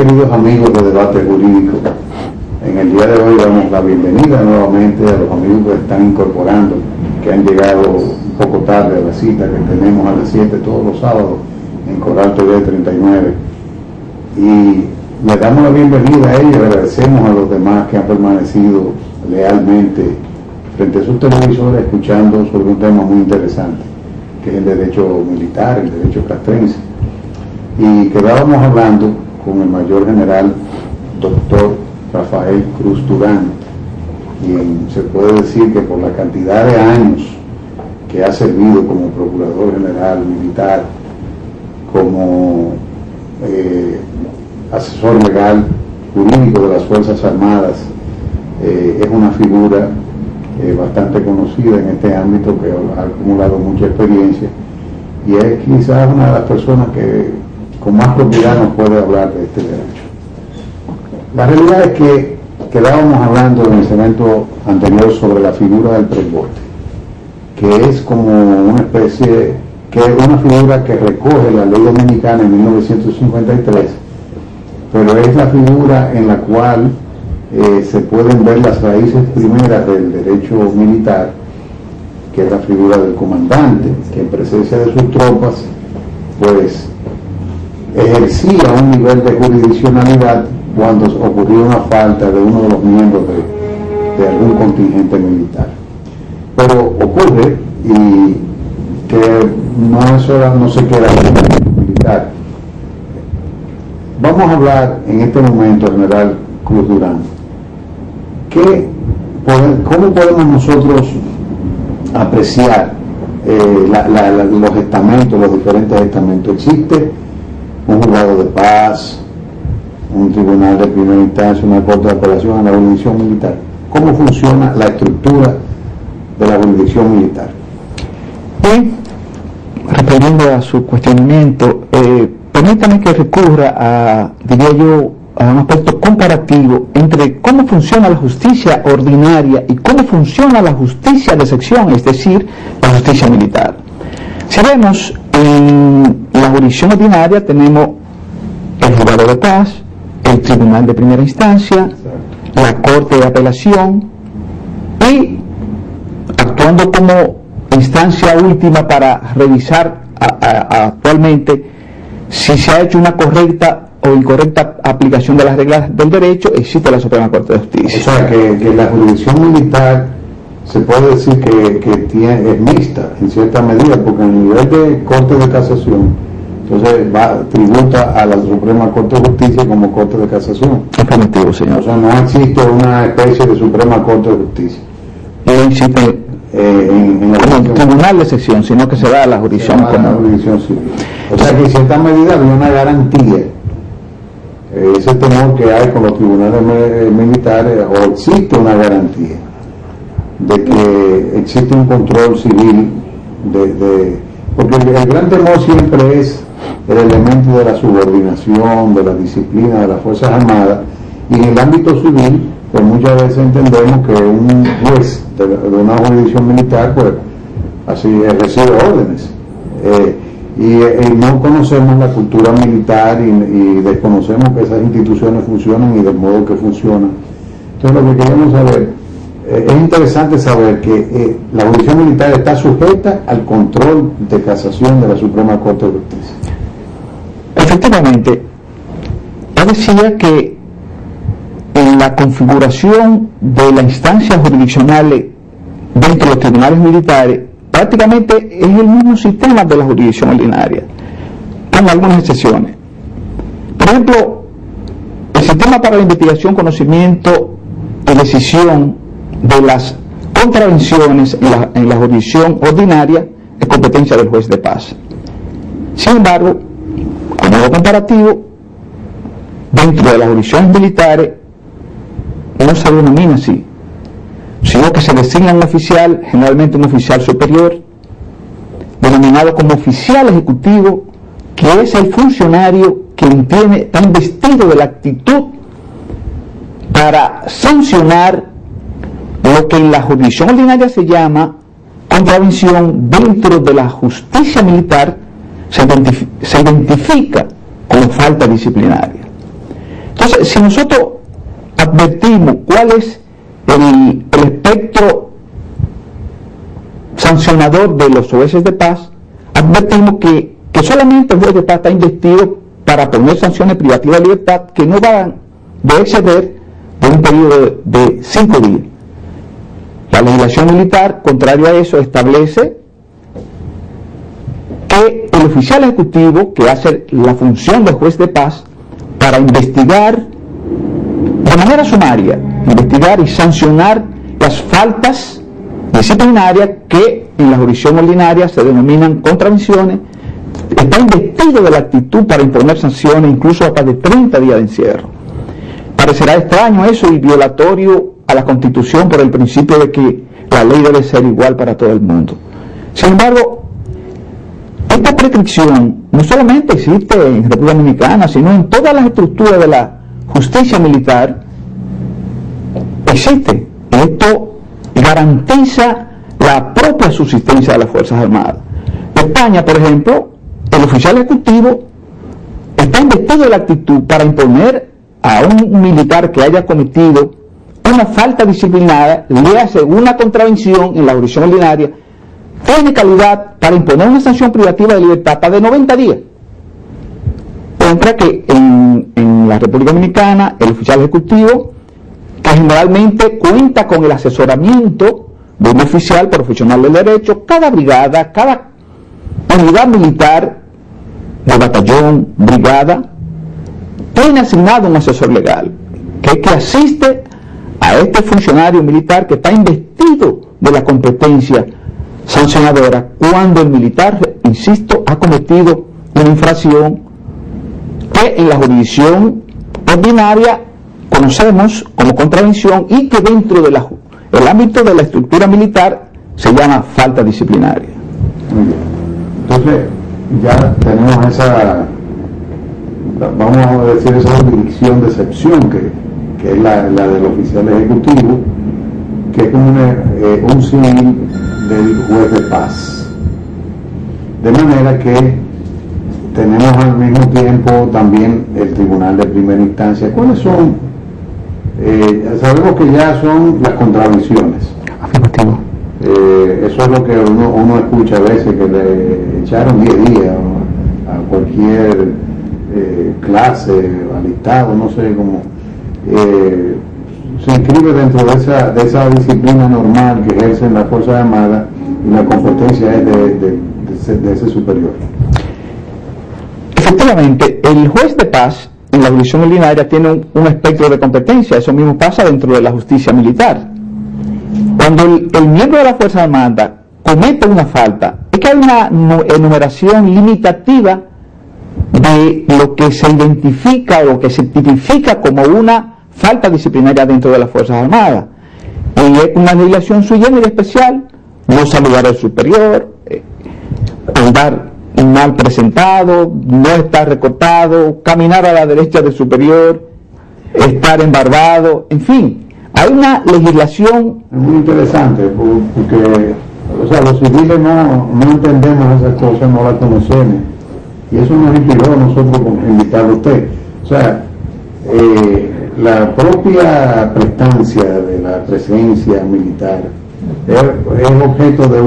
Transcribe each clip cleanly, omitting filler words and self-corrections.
queridos amigos de Debate Jurídico, en el día de hoy damos la bienvenida nuevamente a los amigos que están incorporando, que han llegado un poco tarde a la cita que tenemos a las 7 todos los sábados en Coral TV 39. Y les damos la bienvenida a ellos, agradecemos a los demás que han permanecido lealmente frente a sus televisores escuchando sobre un tema muy interesante, que es el derecho militar, el derecho castrense. Y quedábamos hablando con el mayor general doctor Rafael Cruz Durán, quien se puede decir que por la cantidad de años que ha servido como procurador general militar, como asesor legal jurídico de las Fuerzas Armadas, es una figura bastante conocida en este ámbito, que ha acumulado mucha experiencia y es quizás una de las personas que con más propiedad nos puede hablar de este derecho. La realidad es que quedábamos hablando en el segmento anterior sobre la figura del presborde, que es como una especie, que es una figura que recoge la ley dominicana en 1953, pero es la figura en la cual se pueden ver las raíces primeras del derecho militar, que es la figura del comandante, que en presencia de sus tropas, pues ejercía un nivel de jurisdiccionalidad cuando ocurría una falta de uno de los miembros de algún contingente militar. Pero ocurre, y que no se queda en el militar. Vamos a hablar en este momento, general Cruz Durán, ¿cómo podemos nosotros apreciar los estamentos, los diferentes estamentos? ¿Existe un juzgado de paz, un tribunal de primera instancia, una corte de apelación en la jurisdicción militar? ¿Cómo funciona la estructura de la jurisdicción militar? Bien, respondiendo a su cuestionamiento, permítame que recurra diría yo, a un aspecto comparativo entre cómo funciona la justicia ordinaria y cómo funciona la justicia de sección, es decir, la justicia militar. Si vemos, en la jurisdicción ordinaria tenemos el juzgado de paz, el tribunal de primera instancia, la corte de apelación, y actuando como instancia última para revisar actualmente si se ha hecho una correcta o incorrecta aplicación de las reglas del derecho, existe la Suprema Corte de Justicia. O sea, que la jurisdicción militar se puede decir que es mixta en cierta medida, porque a nivel de Corte de Casación, entonces tributa a la Suprema Corte de Justicia como Corte de Casación. Afirmativo, señor. O sea, no existe una especie de Suprema Corte de Justicia. No existe en el tribunal de sección, sino que se da a la jurisdicción como la jurisdicción civil. O sea, que en cierta medida había una garantía. Ese temor que hay con los tribunales militares, o existe una garantía de que existe un control civil porque el gran temor siempre es el elemento de la subordinación, de la disciplina de las Fuerzas Armadas, y en el ámbito civil pues muchas veces entendemos que un juez de una jurisdicción militar pues así recibe órdenes, y no conocemos la cultura militar y desconocemos que esas instituciones funcionan y del modo que funcionan. Entonces lo que queremos saber, es interesante saber que la jurisdicción militar está sujeta al control de casación de la Suprema Corte de Justicia. Efectivamente, yo decía que en la configuración de las instancias jurisdiccionales dentro de los tribunales militares prácticamente es el mismo sistema de la jurisdicción ordinaria, con algunas excepciones. Por ejemplo, el sistema para la investigación, conocimiento y decisión de las contravenciones en la jurisdicción ordinaria es competencia del juez de paz. Sin embargo, a modo comparativo, dentro de las jurisdicciones militares no se denomina así, sino que se designa un oficial, generalmente un oficial superior, denominado como oficial ejecutivo, que es el funcionario que está investido de la actitud para sancionar lo que en la jurisdicción ordinaria se llama contravención. Dentro de la justicia militar se identifica como falta disciplinaria. Entonces, si nosotros advertimos cuál es el espectro sancionador de los jueces de paz, advertimos que solamente el juez de paz está investido para poner sanciones privativas de libertad que no van a exceder de un periodo de 5 días. La legislación militar, contrario a eso, establece que el oficial ejecutivo, que hace la función de juez de paz para investigar de manera sumaria, investigar y sancionar las faltas disciplinarias que en la jurisdicción ordinaria se denominan contravenciones, está investido de la actitud para imponer sanciones incluso hasta de 30 días de encierro. Parecerá extraño eso y violatorio a la Constitución por el principio de que la ley debe ser igual para todo el mundo. Sin embargo, esta prescripción no solamente existe en República Dominicana, sino en todas las estructuras de la justicia militar existe. Esto garantiza la propia subsistencia de las Fuerzas Armadas. En España, por ejemplo, el oficial ejecutivo está investido de la actitud para imponer a un militar que haya cometido una falta disciplinaria, le hace una contravención en la jurisdicción ordinaria, tiene calidad para imponer una sanción privativa de libertad de 90 días. Mientras que en la República Dominicana, el oficial ejecutivo, que generalmente cuenta con el asesoramiento de un oficial profesional del derecho, cada brigada, cada unidad militar de batallón, brigada, tiene asignado un asesor legal que asiste a este funcionario militar que está investido de la competencia sancionadora cuando el militar, insisto, ha cometido una infracción que en la jurisdicción ordinaria conocemos como contravención y que dentro del ámbito de la estructura militar se llama falta disciplinaria. Muy bien. Entonces, ya tenemos esa, vamos a decir, esa jurisdicción de excepción que es la del oficial ejecutivo, que es como un símil del juez de paz. De manera que tenemos al mismo tiempo también el tribunal de primera instancia. ¿Cuáles son? Sabemos que ya son las contravenciones. Afirmativo. Eso es lo que uno escucha a veces, que le echaron 10 días a cualquier clase, alistado, no sé cómo. Se inscribe dentro de esa disciplina normal que ejercen las Fuerzas Armadas y la competencia es de ese superior. Efectivamente, el juez de paz en la jurisdicción ordinaria tiene un espectro de competencia. Eso mismo pasa dentro de la justicia militar. Cuando el miembro de la Fuerza Armada comete una falta, es que hay una enumeración limitativa de lo que se identifica o lo que se tipifica como una falta disciplinaria dentro de las Fuerzas Armadas. Y es una legislación sui generis especial: no saludar al superior, andar mal presentado, no estar recortado, caminar a la derecha del superior, estar embarbado, en fin, hay una legislación. Es muy interesante porque, o sea, los civiles no entendemos esas cosas, no las conocemos, y eso nos inspiró a nosotros invitarlo a usted. O sea, la propia prestancia de la presencia militar es objeto de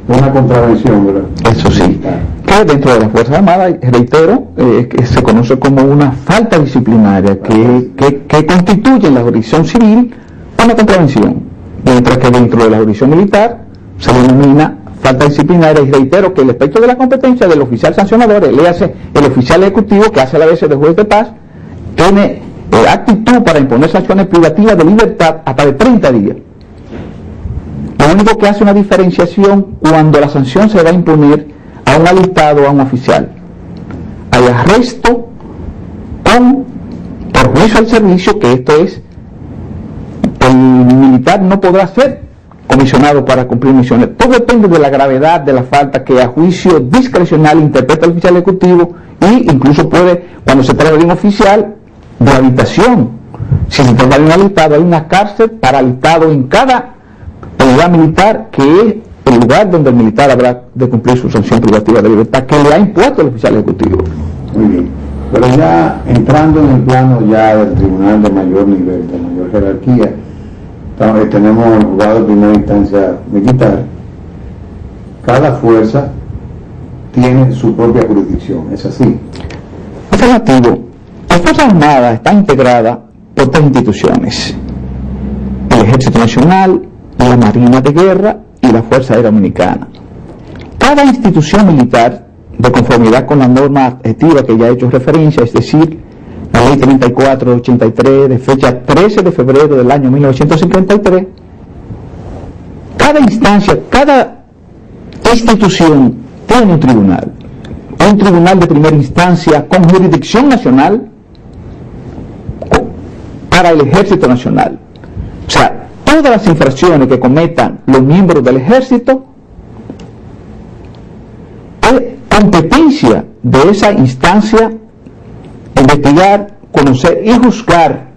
una contravención, ¿verdad? Eso sí, que dentro de las Fuerzas Armadas, reitero, que se conoce como una falta disciplinaria que constituye en la jurisdicción civil una contravención, mientras que dentro de la jurisdicción militar se denomina falta disciplinaria. Y reitero que el espectro de la competencia del oficial sancionador, le hace el oficial ejecutivo, que hace a la vez de juez de paz, tiene actitud para imponer sanciones privativas de libertad hasta de 30 días. Lo único que hace una diferenciación cuando la sanción se va a imponer a un alistado o a un oficial. Hay arresto con perjuicio al servicio, que esto es, el militar no podrá ser comisionado para cumplir misiones. Todo depende de la gravedad de la falta que a juicio discrecional interpreta el oficial ejecutivo, y incluso puede, cuando se trata de un oficial, de habitación. Si se trata de un alistado, hay una cárcel para alistado en cada unidad militar, que es el lugar donde el militar habrá de cumplir su sanción privativa de libertad que le ha impuesto el oficial ejecutivo. Muy bien. Pero ya entrando en el plano ya del tribunal de mayor nivel, de mayor jerarquía, tenemos el juzgado de primera instancia militar. Cada fuerza tiene su propia jurisdicción, ¿es así? Afirmativo. La Fuerza Armada está integrada por tres instituciones: el Ejército Nacional, la Marina de Guerra y la Fuerza Aérea Dominicana. Cada institución militar, de conformidad con la norma adjetiva que ya he hecho referencia, es decir, la Ley 34 de 83, de fecha 13 de febrero del año 1953, cada instancia, cada institución tiene un tribunal de primera instancia con jurisdicción nacional para el Ejército Nacional. O sea, todas las infracciones que cometan los miembros del Ejército es competencia de esa instancia investigar, conocer y juzgar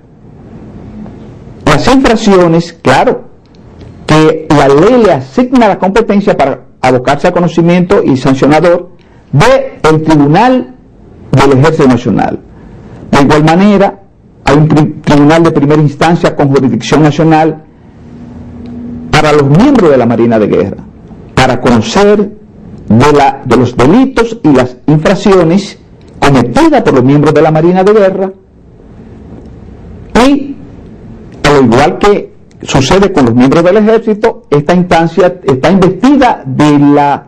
las infracciones, claro, que la ley le asigna la competencia para abocarse a conocimiento y sancionador del Tribunal del Ejército Nacional. De igual manera, hay un tribunal de primera instancia con jurisdicción nacional para los miembros de la Marina de Guerra, para conocer de los delitos y las infracciones cometidas por los miembros de la Marina de Guerra, y al igual que sucede con los miembros del Ejército, esta instancia está investida de la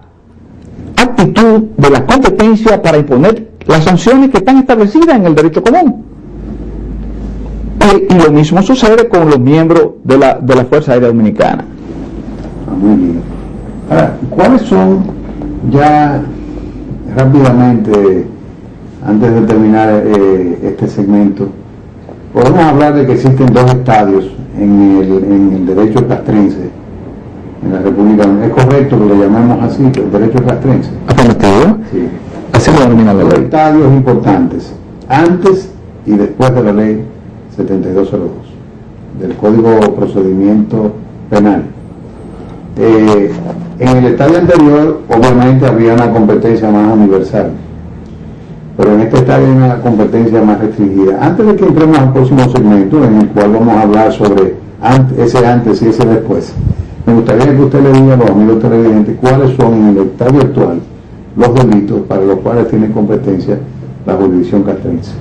actitud, de la competencia para imponer las sanciones que están establecidas en el derecho común. Y lo mismo sucede con los miembros de la Fuerza Aérea Dominicana. Muy bien. Ahora, ¿cuáles son, ya rápidamente, antes de terminar este segmento, podemos hablar de que existen dos estadios en el derecho castrense en la República Dominicana? ¿Es correcto que lo llamemos así, el derecho castrense? ¿Afirmativo? Sí. Así lo denomina la ley. Dos estadios importantes, antes y después de la ley 7202 del Código de Procedimiento Penal. En el estadio anterior, obviamente, había una competencia más universal, pero en este estadio hay una competencia más restringida. Antes de que entremos al próximo segmento, en el cual vamos a hablar sobre ese antes y ese después, me gustaría que usted le diga a los amigos televidentes cuáles son en el estadio actual los delitos para los cuales tiene competencia la jurisdicción castrense.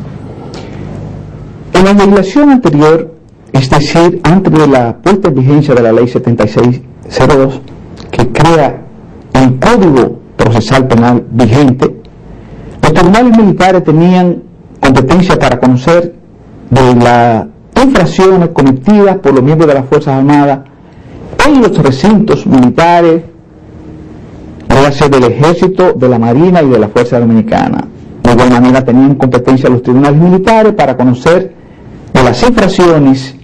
En la legislación anterior, es decir, antes de la puesta en vigencia de la Ley 7602, que crea el Código Procesal Penal vigente, los tribunales militares tenían competencia para conocer de las infracciones cometidas por los miembros de las Fuerzas Armadas en los recintos militares, ya sea del Ejército, de la Marina y de la Fuerza Dominicana. De igual manera tenían competencia los tribunales militares para conocer de las infracciones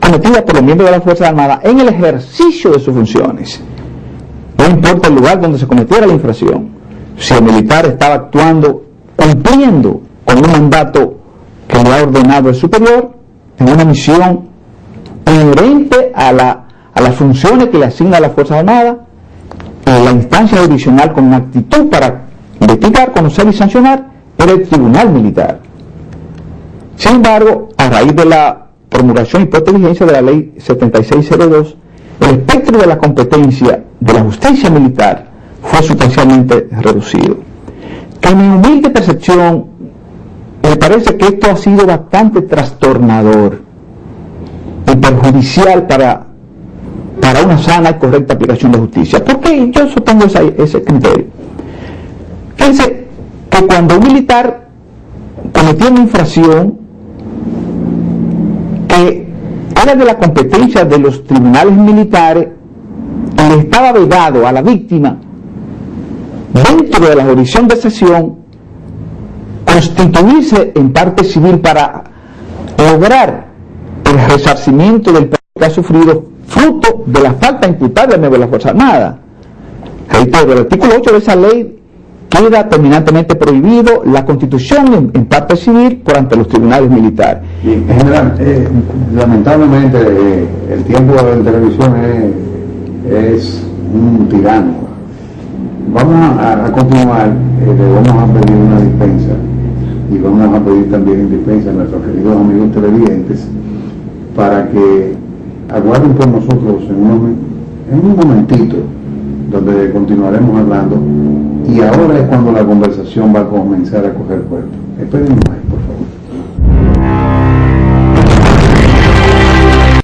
cometidas por los miembros de las Fuerzas Armadas en el ejercicio de sus funciones. No importa el lugar donde se cometiera la infracción, si el militar estaba actuando, cumpliendo con un mandato que le ha ordenado el superior, en una misión inherente a las funciones que le asigna a las Fuerzas Armadas, la instancia jurisdiccional con una actitud para investigar, conocer y sancionar era el tribunal militar. Sin embargo, a raíz de la promulgación y puesta en vigencia de la Ley 7602, el espectro de la competencia de la justicia militar fue sustancialmente reducido. Que en mi humilde percepción, me parece que esto ha sido bastante trastornador y perjudicial para una sana y correcta aplicación de justicia. ¿Por qué yo sostengo ese criterio? Fíjense que cuando un militar cometía una infracción que era de la competencia de los tribunales militares, le estaba vedado a la víctima, dentro de la jurisdicción de sesión, constituirse en parte civil para lograr el resarcimiento del perjuicio que ha sufrido fruto de la falta imputable de la Fuerza Armada. Reitero, el artículo 8 de esa ley queda terminantemente prohibido la constitución en parte civil por ante los tribunales militares. Y en general, lamentablemente, el tiempo de la televisión es un tirano. Vamos a continuar, le vamos a pedir una dispensa y vamos a pedir también en dispensa a nuestros queridos amigos televidentes para que aguarden por nosotros en un momentito donde continuaremos hablando, y ahora es cuando la conversación va a comenzar a coger cuerpo. Esperen un momento.